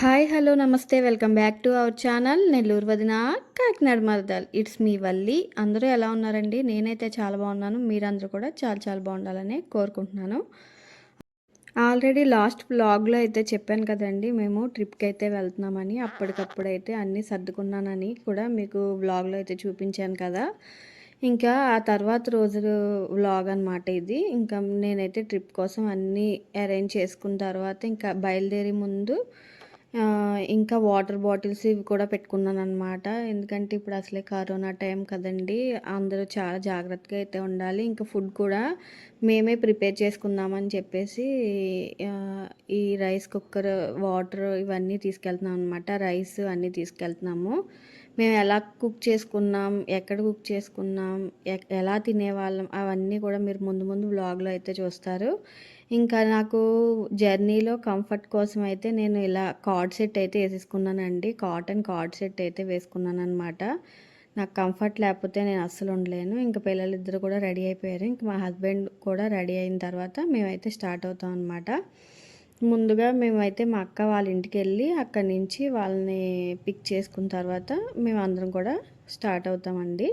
Hi hello నమస్తే welcome back to our channel Nellore వదిన కాకినాడ మరదల్. It's me Valli. అందరూ ఎలా ఉన్నారండి? నేనైతే చాలా బాగున్నాను. మీరందరూ కూడా చాలా చాలా బాగుండాలని కోరుకుంటున్నాను. ఆల్రెడీ లాస్ట్ వ్లాగ్లో అయితే చెప్పాను కదండి, మేము ట్రిప్కి అయితే వెళ్తున్నామని. అప్పటికప్పుడైతే అన్నీ సర్దుకున్నానని కూడా మీకు వ్లాగ్లో అయితే చూపించాను కదా. ఇంకా ఆ తర్వాత రోజు వ్లాగ్ అనమాట ఇది. ఇంకా నేనైతే ట్రిప్ కోసం అన్నీ అరేంజ్ చేసుకున్న తర్వాత ఇంకా బయలుదేరి ముందు ఇంకా వాటర్ బాటిల్స్ ఇవి కూడా పెట్టుకున్నాననమాట. ఎందుకంటే ఇప్పుడు అసలే కరోనా టైం కదండీ! అందరూ చాలా జాగ్రత్తగా అయితే ఉండాలి. ఇంకా ఫుడ్ కూడా మేమే ప్రిపేర్ చేసుకుందామని చెప్పేసి ఈ రైస్ కుక్కర్, వాటర్ ఇవన్నీ తీసుకెళ్తున్నాం అనమాట. రైస్ అన్నీ తీసుకెళ్తున్నాము. మేము ఎలా కుక్ చేసుకున్నాం, ఎక్కడ కుక్ చేసుకున్నాం, ఎలా తినేవాళ్ళం అవన్నీ కూడా మీరు ముందు ముందు వ్లాగ్‌లో అయితే చూస్తారు. ఇంకా నాకు జర్నీలో కంఫర్ట్ కోసం అయితే నేను ఇలా కార్డ్ సెట్ అయితే వేసేసుకున్నానండి. కాటన్ కార్డ్ సెట్ అయితే వేసుకున్నాననమాట. నాకు కంఫర్ట్ లేకపోతే నేను అస్సలు ఉండలేను. ఇంకా పిల్లలిద్దరు కూడా రెడీ అయిపోయారు. ఇంక మా హస్బెండ్ కూడా రెడీ అయిన తర్వాత మేమైతే స్టార్ట్ అవుతాం అనమాట. ముందుగా మేమైతే మా అక్క వాళ్ళ ఇంటికి వెళ్ళి అక్కడి నుంచి వాళ్ళని పిక్ చేసుకున్న తర్వాత మేము అందరం కూడా స్టార్ట్ అవుతామండి.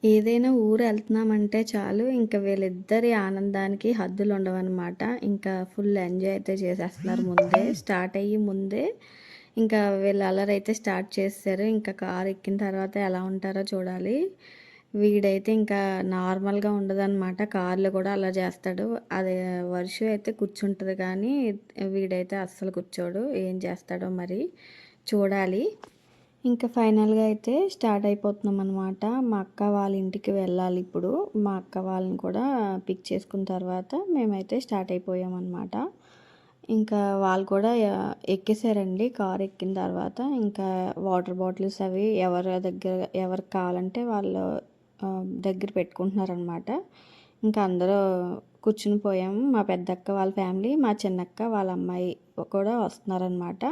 ఏదైనా ఊరు వెళ్తున్నామంటే చాలు ఇంకా వీళ్ళిద్దరి ఆనందానికి హద్దులు ఉండవన్నమాట. ఇంకా ఫుల్ ఎంజాయ్ అయితే చేసేస్తున్నారు ముందే. స్టార్ట్ అయ్యి ముందే ఇంకా వీళ్ళు అల్లరైతే స్టార్ట్ చేస్తారు. ఇంకా కారు ఎక్కిన తర్వాత ఎలా ఉంటారో చూడాలి. వీడైతే ఇంకా నార్మల్గా ఉండదన్నమాట. కార్లో కూడా అలా చేస్తాడు. అదే వర్ష అయితే కూర్చుంటుంది కానీ వీడైతే అస్సలు కూర్చోడు. ఏం చేస్తాడో మరి చూడాలి. ఇంకా ఫైనల్గా అయితే స్టార్ట్ అయిపోతున్నాం అనమాట. మా అక్క వాళ్ళ ఇంటికి వెళ్ళాలి ఇప్పుడు. మా అక్క వాళ్ళని కూడా పిక్ చేసుకున్న తర్వాత మేమైతే స్టార్ట్ అయిపోయామన్నమాట. ఇంకా వాళ్ళు కూడా ఎక్కేసారండి. కార్ ఎక్కిన తర్వాత ఇంకా వాటర్ బాటిల్స్ అవి ఎవరికి కావాలంటే వాళ్ళు దగ్గర పెట్టుకుంటున్నారనమాట. ఇంకా అందరూ కూర్చుని పోయాము. మా పెద్దక్క వాళ్ళ ఫ్యామిలీ, మా చిన్నక్క వాళ్ళ అమ్మాయి కూడా వస్తున్నారనమాట.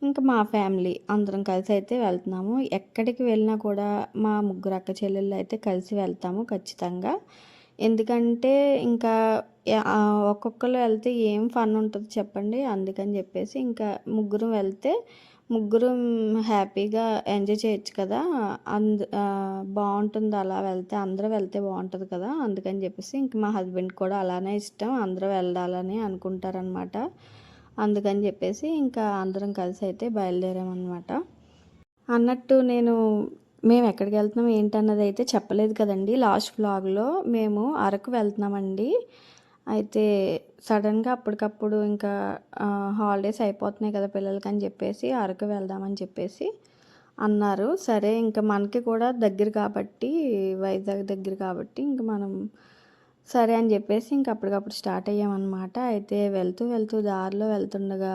ఇంకా మా ఫ్యామిలీ అందరం కలిసి అయితే వెళ్తున్నాము. ఎక్కడికి వెళ్ళినా కూడా మా ముగ్గురు అక్క చెల్లెళ్ళు అయితే కలిసి వెళ్తాము ఖచ్చితంగా. ఎందుకంటే ఇంకా ఒక్కొక్కరు వెళ్తే ఏం ఫన్ ఉంటుంది చెప్పండి. అందుకని చెప్పేసి ఇంకా ముగ్గురం వెళ్తే ముగ్గురం హ్యాపీగా ఎంజాయ్ చేయొచ్చు కదా. బాగుంటుంది అలా వెళ్తే, అందరూ వెళ్తే బాగుంటుంది కదా. అందుకని చెప్పేసి ఇంక మా హస్బెండ్ కూడా అలానే ఇష్టం, అందరూ వెళ్ళాలని అనుకుంటారనమాట. అందుకని చెప్పేసి ఇంకా అందరం కలిసి అయితే బయలుదేరామన్నమాట. అన్నట్టు మేము ఎక్కడికి వెళ్తున్నాం ఏంటన్నది అయితే చెప్పలేదు కదండి లాస్ట్ వ్లాగ్లో. మేము అరకు వెళ్తున్నామండి. అయితే సడన్గా అప్పటికప్పుడు ఇంకా హాలిడేస్ అయిపోతున్నాయి కదా పిల్లలకి అని చెప్పేసి అరకు వెళ్దామని చెప్పేసి అన్నారు. సరే ఇంకా మనకి కూడా దగ్గర కాబట్టి, వైజాగ్ దగ్గర కాబట్టి ఇంక మనం సరే అని చెప్పేసి ఇంక అప్పటికప్పుడు స్టార్ట్ అయ్యామన్నమాట. అయితే వెళ్తూ వెళ్తూ దారిలో వెళ్తుండగా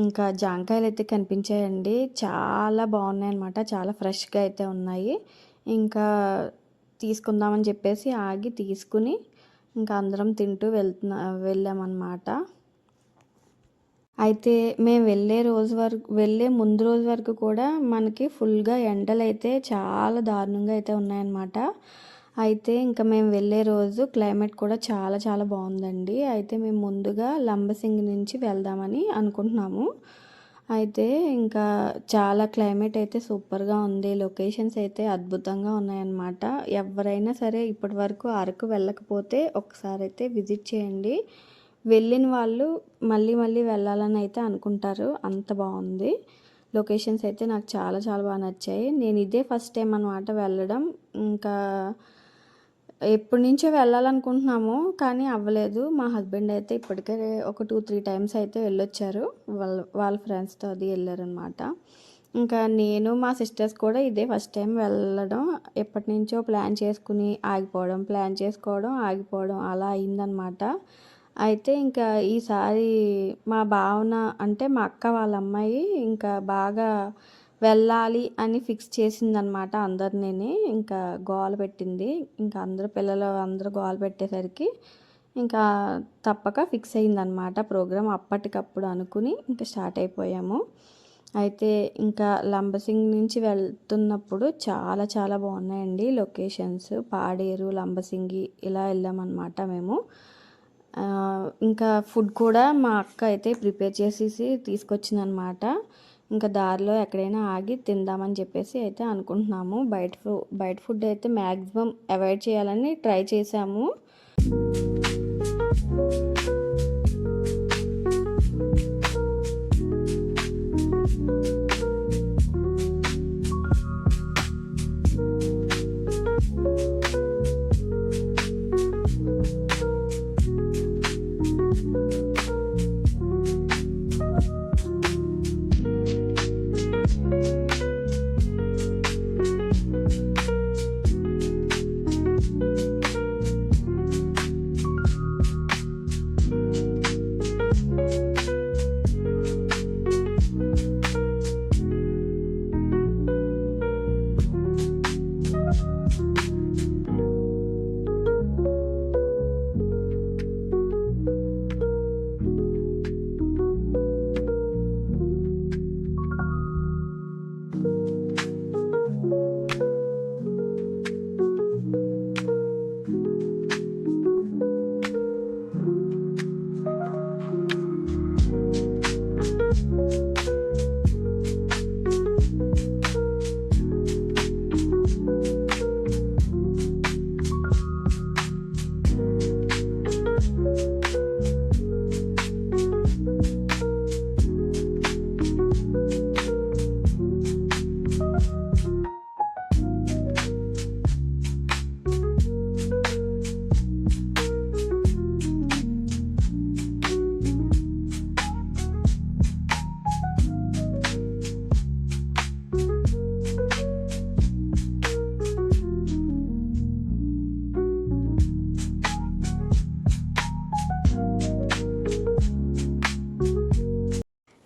ఇంకా జాంకాయలు అయితే కనిపించాయండి. చాలా బాగున్నాయి అన్నమాట. చాలా ఫ్రెష్గా అయితే ఉన్నాయి. ఇంకా తీసుకుందామని చెప్పేసి ఆగి తీసుకుని ఇంకా అందరం తింటూ వెళ్ళామన్నమాట. అయితే మేము వెళ్ళే ముందు రోజు వరకు కూడా మనకి ఫుల్గా ఎండలు అయితే చాలా దారుణంగా అయితే ఉన్నాయన్నమాట. అయితే ఇంకా మేము వెళ్ళే రోజు క్లైమేట్ కూడా చాలా చాలా బాగుందండి. అయితే మేము ముందుగా లంబసింగి నుంచి వెళ్దామని అనుకుంటున్నాము. అయితే ఇంకా చాలా క్లైమేట్ అయితే సూపర్గా ఉంది. లొకేషన్స్ అయితే అద్భుతంగా ఉన్నాయన్నమాట. ఎవరైనా సరే ఇప్పటి వరకు అరకు వెళ్ళకపోతే ఒకసారి అయితే విజిట్ చేయండి. వెళ్ళిన వాళ్ళు మళ్ళీ మళ్ళీ వెళ్ళాలని అయితే అనుకుంటారు. అంత బాగుంది. లొకేషన్స్ అయితే నాకు చాలా చాలా బాగా నచ్చాయి. నేను ఇదే ఫస్ట్ టైం అనమాట వెళ్ళడం. ఇంకా ఎప్పటి నుంచో వెళ్ళాలనుకుంటున్నాము కానీ అవ్వలేదు. మా హస్బెండ్ అయితే ఇప్పటికే ఒక 2-3 టైమ్స్ అయితే వెళ్ళొచ్చారు. వాళ్ళ ఫ్రెండ్స్తో అది వెళ్ళారనమాట. ఇంకా నేను మా సిస్టర్స్ కూడా ఇదే ఫస్ట్ టైం వెళ్ళడం. ఎప్పటి నుంచో ప్లాన్ చేసుకుని ఆగిపోవడం, ప్లాన్ చేసుకోవడం, ఆగిపోవడం అలా అయిందనమాట. అయితే ఇంకా ఈసారి మా భావన అంటే మా అక్క వాళ్ళ అమ్మాయి ఇంకా బాగా వెళ్ళాలి అని ఫిక్స్ చేసిందనమాట అందరినీ. ఇంకా గోల పెట్టింది. ఇంకా అందరూ పిల్లలు అందరూ గోల పెట్టేసరికి ఇంకా తప్పక ఫిక్స్ అయిందనమాట ప్రోగ్రామ్. అప్పటికప్పుడు అనుకుని ఇంకా స్టార్ట్ అయిపోయాము. అయితే ఇంకా లంబసింగి నుంచి వెళ్తున్నప్పుడు చాలా చాలా బాగున్నాయండి లొకేషన్స్. పాడేరు, లంబసింగి ఇలా వెళ్ళామన్నమాట మేము. ఇంకా ఫుడ్ కూడా మా అక్క అయితే ప్రిపేర్ చేసేసి తీసుకొచ్చిందనమాట. ఇంకా దారిలో ఎక్కడైనా ఆగి తిందామని చెప్పేసి అయితే అనుకుంటున్నాము. బయట ఫుడ్ అయితే మ్యాక్సిమం అవాయిడ్ చేయాలని ట్రై చేసాము.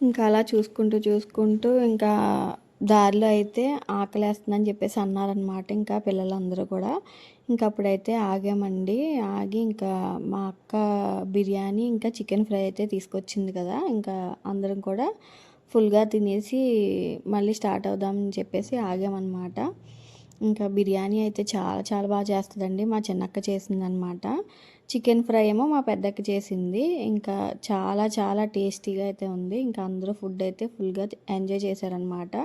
ఇంకా అలా చూసుకుంటూ ఇంకా దారిలో అయితే ఆకలేస్తుందని చెప్పేసి అన్నారనమాట ఇంకా పిల్లలందరూ కూడా. ఇంకా అప్పుడైతే ఆగామండి. ఆగి ఇంకా మా అక్క బిర్యానీ ఇంకా చికెన్ ఫ్రై అయితే తీసుకొచ్చింది కదా, ఇంకా అందరం కూడా ఫుల్గా తినేసి మళ్ళీ స్టార్ట్ అవుదామని చెప్పేసి ఆగామన్నమాట. ఇంకా బిర్యానీ అయితే చాలా చాలా బాగా చేస్తుందండి. మా చిన్నక్క చేసిందనమాట. చికెన్ ఫ్రై ఏమో మా పెద్దక్క చేసింది. ఇంకా చాలా చాలా టేస్టీగా అయితే ఉంది. ఇంకా అందరూ ఫుడ్ అయితే ఫుల్గా ఎంజాయ్ చేశారనమాట.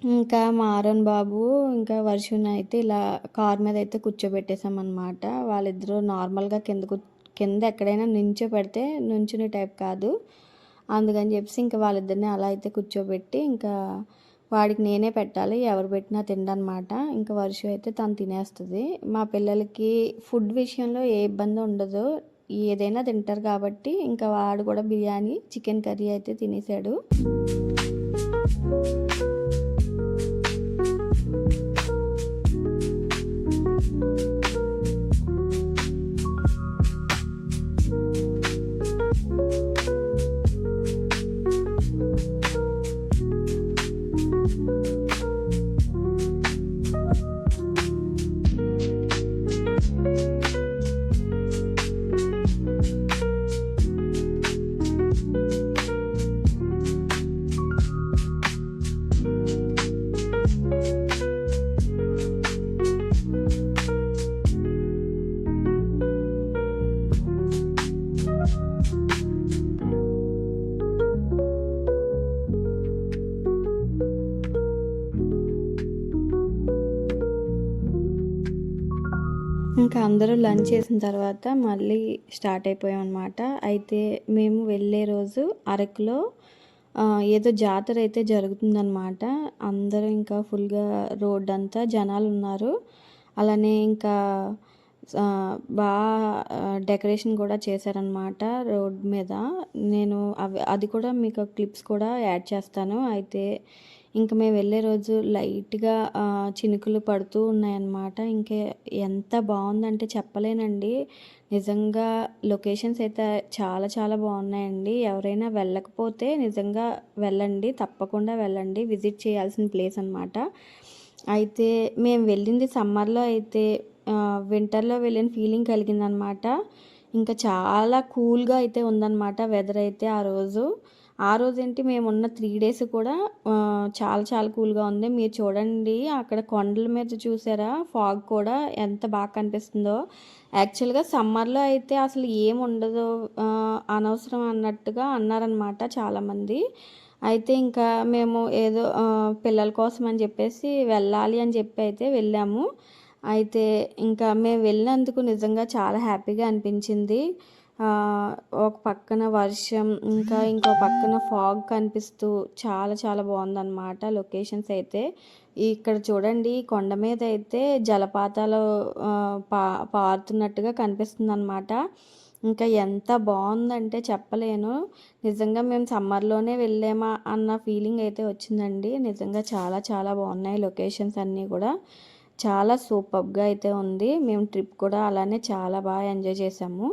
ఇంకా మా ఆరోన్ బాబు ఇంకా వర్షుని అయితే ఇలా కార్ మీద అయితే కూర్చోబెట్టేసామన్నమాట. వాళ్ళిద్దరూ నార్మల్గా కింద ఎక్కడైనా పెడితే నుంచునే టైప్ కాదు. అందుకని చెప్పేసి ఇంకా వాళ్ళిద్దరిని అలా అయితే కూర్చోబెట్టి ఇంకా వాడికి నేనే పెట్టాలి, ఎవరు పెట్టినా తినడనమాట. ఇంకా వర్షం అయితే తను తినేస్తుంది. మా పిల్లలకి ఫుడ్ విషయంలో ఏ ఇబ్బంది ఉండదు, ఏదైనా తింటారు కాబట్టి ఇంకా వాడు కూడా బిర్యానీ చికెన్ కర్రీ అయితే తినేసాడు. ఇంకా అందరూ లంచ్ చేసిన తర్వాత మళ్ళీ స్టార్ట్ అయిపోయామన్నమాట. అయితే మేము వెళ్ళే రోజు అరకులో ఏదో జాతర అయితే జరుగుతుందన్నమాట. అందరూ ఇంకా ఫుల్గా రోడ్ అంతా జనాలు ఉన్నారు. అలానే ఇంకా డెకరేషన్ కూడా చేశారనమాట రోడ్ మీద. నేను అది కూడా మీకు క్లిప్స్ కూడా యాడ్ చేస్తాను. అయితే ఇంక మేము వెళ్ళే రోజు లైట్‌గా చినుకులు పడుతూ ఉన్నాయన్నమాట. ఇంకా ఎంత బావుందంటే చెప్పలేనండి. నిజంగా లొకేషన్స్ అయితే చాలా చాలా బావున్నాయండి. ఎవరైనా వెళ్ళకపోతే నిజంగా వెళ్ళండి. తప్పకుండా వెళ్ళండి. విజిట్ చేయాల్సిన ప్లేస్ అనమాట. అయితే మేము వెళ్ళింది సమ్మర్‌లో అయితే వింటర్‌లో వెళ్ళిన ఫీలింగ్ కలిగిందనమాట. ఇంకా చాలా కూల్‌గా అయితే ఉందనమాట వెదర్ అయితే ఆ రోజు. ఆ రోజేంటి మేమున్న 3 డేస్ కూడా చాలా చాలా కూల్‌గా ఉంది. మీరు చూడండి అక్కడ కొండల మీద చూసారా ఫాగ్ కూడా ఎంత బాగా కనిపిస్తుందో. యాక్చువల్‌గా సమ్మర్‌లో అయితే అసలు ఏముండదు అనవసరం అన్నట్టుగా అన్నారనమాట చాలామంది. అయితే ఇంకా మేము ఏదో పిల్లల కోసం అని చెప్పేసి వెళ్ళాలి అని చెప్పి అయితే వెళ్ళాము. అయితే ఇంకా మేము వెళ్ళినందుకు నిజంగా చాలా హ్యాపీగా అనిపించింది. ఒక పక్కన వర్షం, ఇంకా ఇంకో పక్కన ఫాగ్ కనిపిస్తూ చాలా చాలా బావుందనమాట లొకేషన్స్ అయితే. ఇక్కడ చూడండి కొండ మీద అయితే జలపాతాలు పారుతున్నట్టుగా కనిపిస్తుందనమాట. ఇంకా ఎంత బావుందంటే చెప్పలేను. నిజంగా మేము సమ్మర్‌లోనే వెళ్ళామా అన్న ఫీలింగ్ అయితే వచ్చిందండి. నిజంగా చాలా చాలా బావున్నాయి లొకేషన్స్ అన్నీ కూడా. చాలా సూపర్బ్‌గా అయితే ఉంది. మేము ట్రిప్ కూడా అలానే చాలా బాగా ఎంజాయ్ చేసాము.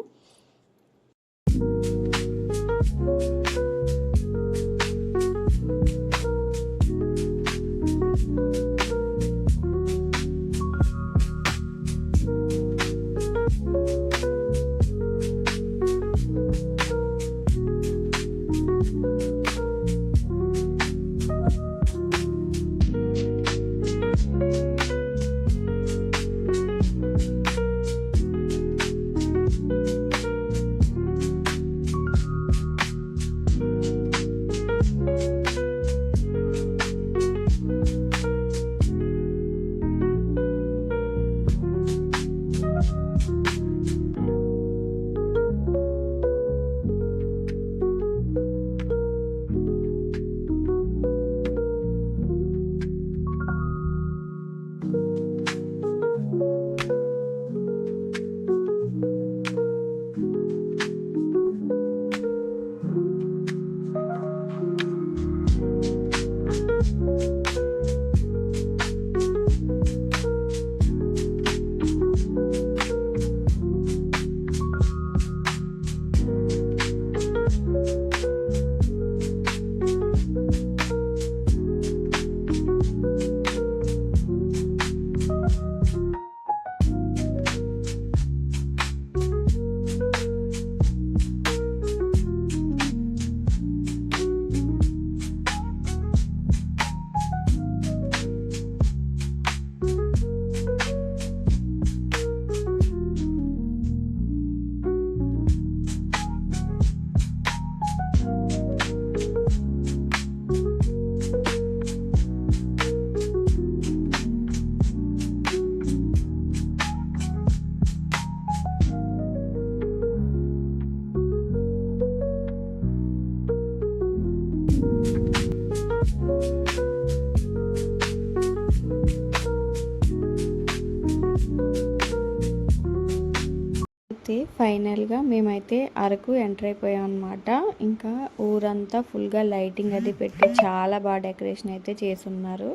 అయితే ఫైనల్‌గా మేమైతే అరకు ఎంటర్ అయిపోయామన్నమాట. ఇంకా ఊరంతా ఫుల్‌గా లైటింగ్ అది పెట్టి చాలా బాగా డెకరేషన్ అయితే చేసున్నారు.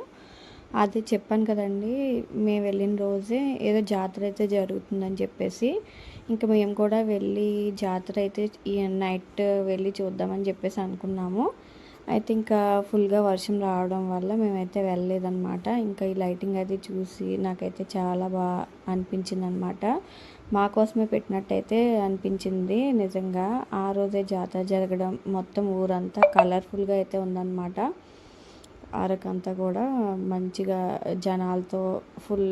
అది చెప్పాను కదండీ! మేము వెళ్ళిన రోజే ఏదో జాతర అయితే జరుగుతుందని చెప్పేసి, ఇంకా మేము కూడా వెళ్ళి జాతర అయితే ఈ నైట్ వెళ్ళి చూద్దామని చెప్పేసి అనుకున్నాము. అయితే ఇంకా ఫుల్‌గా వర్షం రావడం వల్ల మేమైతే వెళ్ళలేదన్నమాట. ఇంకా ఈ లైటింగ్ అది చూసి నాకైతే చాలా అనిపించిందనమాట. మా కోసమే పెట్టినట్టయితే అనిపించింది నిజంగా. ఆ రోజే జాతర జరగడం, మొత్తం ఊరంతా కలర్‌ఫుల్‌గా అయితే ఉందన్నమాట. అరకంతా కూడా మంచిగా జనాలతో ఫుల్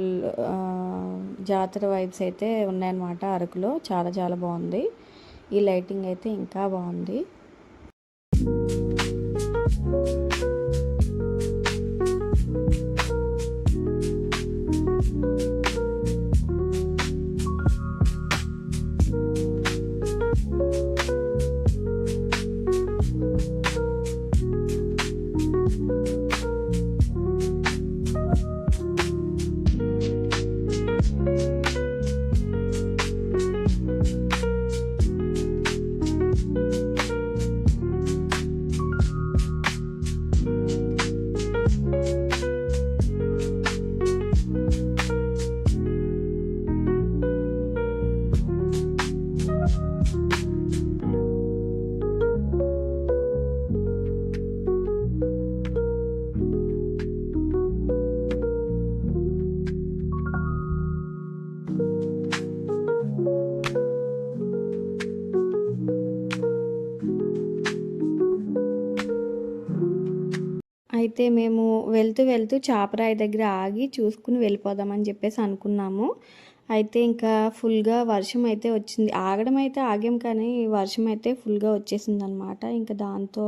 జాతర వైబ్స్ అయితే ఉన్నాయన్నమాట అరకులో. చాలా చాలా బాగుంది. ఈ లైటింగ్ అయితే ఇంకా బాగుంది. అయితే మేము వెళ్తూ చాపరాయి దగ్గర ఆగి చూసుకుని వెళ్ళిపోదామని చెప్పేసి అనుకున్నాము. అయితే ఇంకా ఫుల్‌గా వర్షం అయితే వచ్చింది. ఆగడం అయితే ఆగాం కానీ వర్షం అయితే ఫుల్‌గా వచ్చేసిందనమాట. ఇంకా దాంతో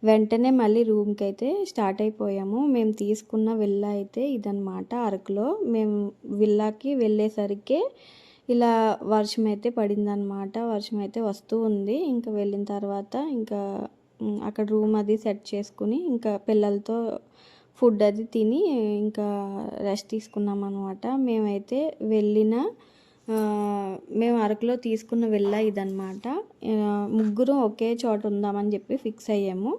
వెంటనే మళ్ళీ రూమ్‌కైతే స్టార్ట్ అయిపోయాము. మేము తీసుకున్న విల్లా అయితే ఇదనమాట అరకులో. మేము విల్లాకి వెళ్ళేసరికే ఇలా వర్షం అయితే పడిందనమాట. వర్షం అయితే వస్తూ ఉంది. ఇంకా వెళ్ళిన తర్వాత ఇంకా అక్కడ రూమ్ అది సెట్ చేసుకుని ఇంకా పిల్లలతో ఫుడ్ అది తిని ఇంకా రెస్ట్ తీసుకున్నామన్నమాట. మేమైతే వెళ్ళిన మేము అరకులో తీసుకున్న విల్లా ఇదనమాట. ముగ్గురం ఒకే చోట ఉందామని చెప్పి ఫిక్స్ అయ్యాము.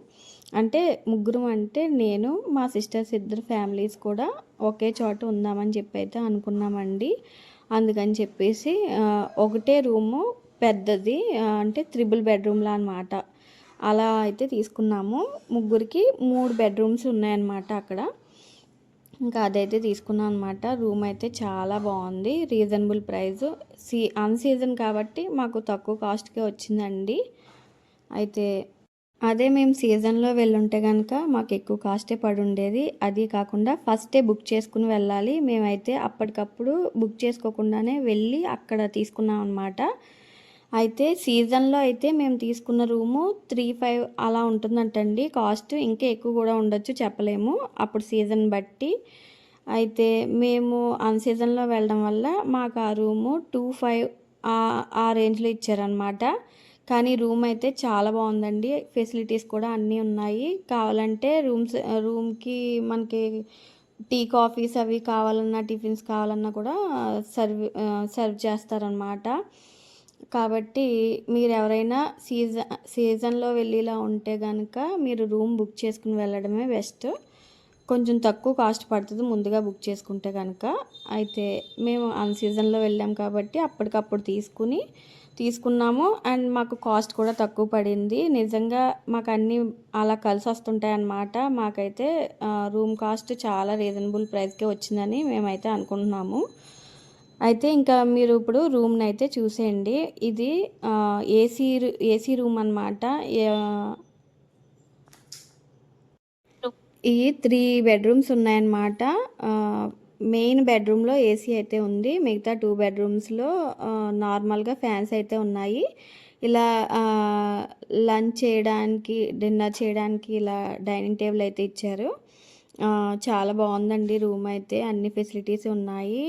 అంటే ముగ్గురం అంటే నేను, మా సిస్టర్స్ ఇద్దరు ఫ్యామిలీస్ కూడా ఒకే చోట ఉందామని చెప్పి అయితే అనుకున్నామండి. అందుకని చెప్పేసి ఒకటే రూము పెద్దది, అంటే 3 బెడ్రూమ్‌లా అనమాట. అలా అయితే తీసుకున్నాము. ముగ్గురికి 3 బెడ్రూమ్స్ ఉన్నాయన్నమాట అక్కడ. ఇంకా అదైతే తీసుకున్నాం అనమాట. రూమ్ అయితే చాలా బాగుంది. Reasonable price. అన్ సీజన్ కాబట్టి మాకు తక్కువ కాస్ట్‌కే వచ్చిందండి. అయితే అదే మేము సీజన్‌లో వెళ్ళుంటే గనక మాకు ఎక్కువ కాస్టే పడుండేది. అది కాకుండా ఫస్టే బుక్ చేసుకుని వెళ్ళాలి. మేమైతే అప్పటికప్పుడు బుక్ చేసుకోకుండానే వెళ్ళి అక్కడ తీసుకున్నాం అనమాట. అయితే సీజన్‌లో అయితే మేము తీసుకున్న రూము 3,500 అలా ఉంటుందంటండి కాస్ట్. ఇంకా ఎక్కువ కూడా ఉండొచ్చు, చెప్పలేము అప్పుడు సీజన్ బట్టి. అయితే మేము అన్ సీజన్‌లో వెళ్ళడం వల్ల మాకు ఆ రూము 2,500 ఆ రేంజ్‌లో ఇచ్చారనమాట. కానీ రూమ్ అయితే చాలా బాగుందండి. ఫెసిలిటీస్ కూడా అన్నీ ఉన్నాయి. కావాలంటే రూమ్‌కి మనకి టీ, కాఫీస్ అవి కావాలన్నా, టిఫిన్స్ కావాలన్నా కూడా సర్వ్ చేస్తారనమాట. కాబట్టి మీరెవరైనా సీజన్‌లో వెళ్ళేలా ఉంటే గనక మీరు రూమ్ బుక్ చేసుకుని వెళ్ళడమే బెస్ట్. కొంచెం తక్కువ కాస్ట్ పడుతుంది ముందుగా బుక్ చేసుకుంటే కనుక. అయితే మేము అన్ సీజన్‌లో వెళ్ళాం కాబట్టి అప్పటికప్పుడు తీసుకున్నాము. అండ్ మాకు కాస్ట్ కూడా తక్కువ పడింది. నిజంగా మాకు అన్నీ అలా కలిసి వస్తుంటాయన్నమాట. మాకైతే రూమ్ కాస్ట్ చాలా రీజనబుల్ ప్రైస్‌కే వచ్చిందని మేమైతే అనుకుంటున్నాము. అయితే ఇంకా మీరు ఇప్పుడు రూమ్‌ని అయితే చూసేయండి. ఇది ఏసీ రూమ్ అనమాట. ఈ 3 బెడ్రూమ్స్ ఉన్నాయన్నమాట. మెయిన్ బెడ్రూమ్‌లో ఏసీ అయితే ఉంది. మిగతా 2 బెడ్రూమ్స్‌లో నార్మల్‌గా ఫ్యాన్స్ అయితే ఉన్నాయి. ఇలా లంచ్ చేయడానికి, డిన్నర్ చేయడానికి ఇలా డైనింగ్ టేబుల్ అయితే ఇచ్చారు. చాలా బాగుందండి రూమ్ అయితే. అన్ని ఫెసిలిటీస్ ఉన్నాయి.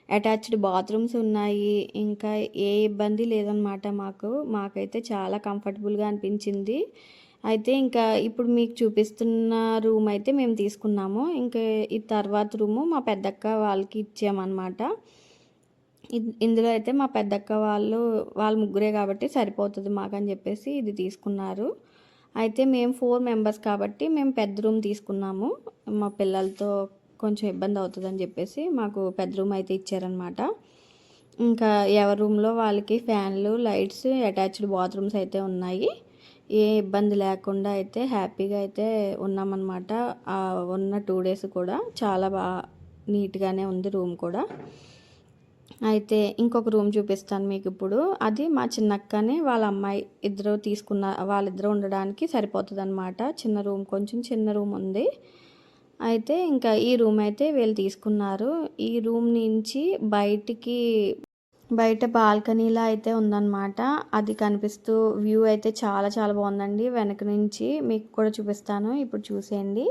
అటాచ్డ్ బాత్రూమ్స్ ఉన్నాయి. ఇంకా ఏ ఇబ్బంది లేదనమాట మాకైతే చాలా కంఫర్టబుల్‌గా అనిపించింది. అయితే ఇంకా ఇప్పుడు మీకు చూపిస్తున్న రూమ్ అయితే మేము తీసుకున్నాము. ఇంకా ఈ తర్వాత రూము మా పెద్దక్క వాళ్ళకి ఇచ్చామన్నమాట. ఇందులో అయితే మా పెద్దక్క వాళ్ళు ముగ్గురే కాబట్టి సరిపోతుంది మాకని చెప్పేసి ఇది తీసుకున్నారు. అయితే మేము 4 మెంబర్స్ కాబట్టి మేము పెద్ద రూమ్ తీసుకున్నాము. మా పిల్లలతో కొంచెం ఇబ్బంది అవుతుందని చెప్పేసి మాకు పెద్ద రూమ్ అయితే ఇచ్చారనమాట. ఇంకా ఎవరి రూమ్లో వాళ్ళకి ఫ్యాన్లు, లైట్స్, అటాచ్డ్ బాత్రూమ్స్ అయితే ఉన్నాయి. ఏ ఇబ్బంది లేకుండా అయితే హ్యాపీగా అయితే ఉన్నామన్నమాట. ఉన్న 2 డేస్ కూడా చాలా నీట్గానే ఉంది రూమ్ కూడా. అయితే ఇంకొక రూమ్ చూపిస్తాను మీకు ఇప్పుడు. అది మా చిన్నక్కని వాళ్ళ అమ్మాయి వాళ్ళిద్దరూ ఉండడానికి సరిపోతుందన్నమాట. చిన్న రూమ్, కొంచెం చిన్న రూమ్ ఉంది. అయితే ఇంకా ఈ రూమ్ అయితే వీళ్ళు తీసుకున్నారు. ఈ రూమ్ నుంచి బయట బాల్కనీలా అయితే ఉందన్నమాట. అది కనిపిస్తూ వ్యూ అయితే చాలా చాలా బాగుందండి. వెనక నుంచి మీకు కూడా చూపిస్తాను, ఇప్పుడు చూసేయండి.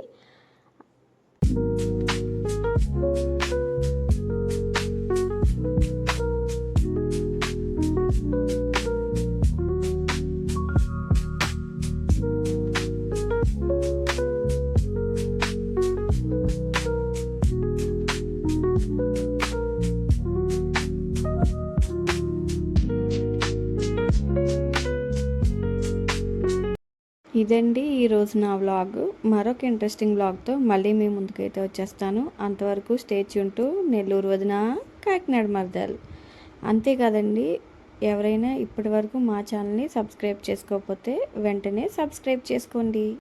ఇదండి ఈరోజు నా వ్లాగ్. మరొక ఇంట్రెస్టింగ్ వ్లాగ్తో మళ్ళీ మీ ముందుకైతే వచ్చేస్తాను. అంతవరకు స్టే ట్యూన్ టు నెల్లూరు వదిన కాకినాడ మరదల్. అంతే కదండి, ఎవరైనా ఇప్పటి వరకు మా ఛానల్ని సబ్స్క్రైబ్ చేసుకోకపోతే వెంటనే సబ్స్క్రైబ్ చేసుకోండి.